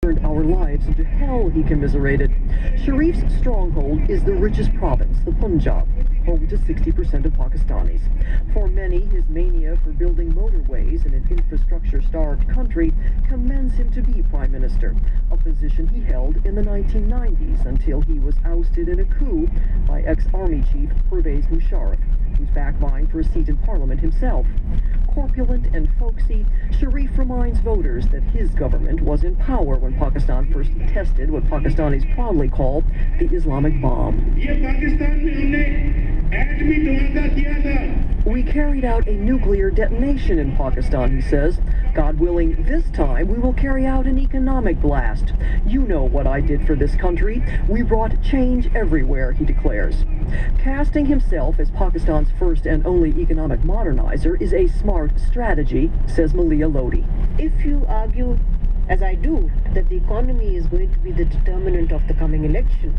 turned our lives into hell, he commiserated. Sharif's stronghold is the richest province, the Punjab, home to 60% of Pakistanis. For many, his mania for building motorways in an infrastructure-starved country commends him to be prime minister, a position he held in the 1990s until he was ousted in a coup by ex-army chief Pervez Musharraf, who's backvying for a seat in parliament himself. Corpulent and folksy, Sharif reminds voters that his government was in power when Pakistan first tested what Pakistanis proudly call the Islamic bomb. We carried out a nuclear detonation in Pakistan, he says. God willing, this time we will carry out an economic blast. You know what I did for this country. We brought change everywhere, he declares. Casting himself as Pakistan's first and only economic modernizer is a smart strategy, says Malia Lodi. If you argue, as I do, that the economy is going to be the determinant of the coming election,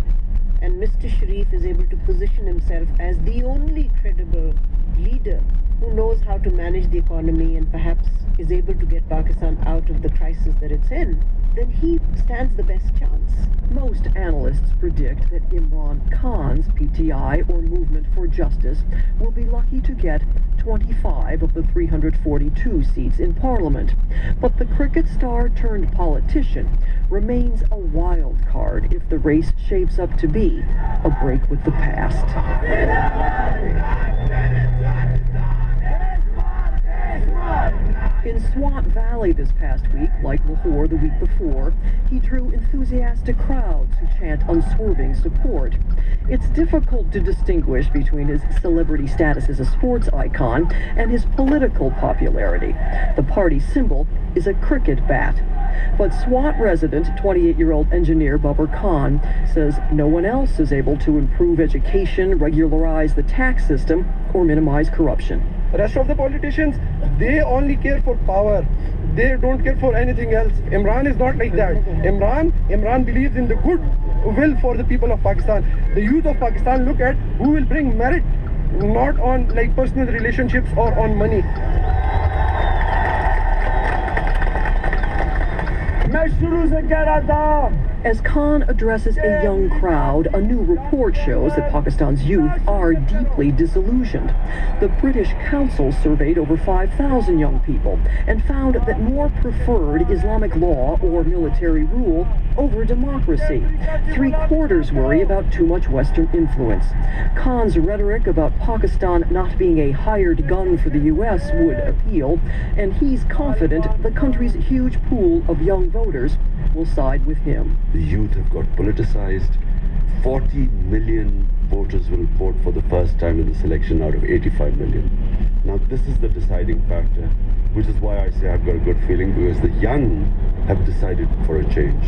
and Mr. Sharif is able to position himself as the only credible leader who knows how to manage the economy and perhaps is able to get Pakistan out of the crisis that it's in, then he stands the best chance. Most analysts predict that Imran Khan's PTI, or Movement for Justice, will be lucky to get 25 of the 342 seats in Parliament. But the cricket star turned politician remains a wild card if the race shapes up to be a break with the past. In Swat Valley this past week, like Lahore the week before, he drew enthusiastic crowds who chant unswerving support. It's difficult to distinguish between his celebrity status as a sports icon and his political popularity. The party symbol is a cricket bat. But Swat resident, 28-year-old engineer Babar Khan, says no one else is able to improve education, regularize the tax system, or minimize corruption. The rest of the politicians, they only care for power. They don't care for anything else. Imran is not like that. Imran believes in the good will for the people of Pakistan. The youth of Pakistan look at who will bring merit, not on like personal relationships or on money. As Khan addresses a young crowd, a new report shows that Pakistan's youth are deeply disillusioned. The British Council surveyed over 5,000 young people and found that more preferred Islamic law or military rule over democracy. 3/4 worry about too much Western influence. Khan's rhetoric about Pakistan not being a hired gun for the U.S. would appeal, and he's confident the country's huge pool of young voters will side with him. The youth have got politicized. 40 million voters will vote for the first time in this election out of 85 million. Now this is the deciding factor, which is why I say I've got a good feeling, because the young have decided for a change.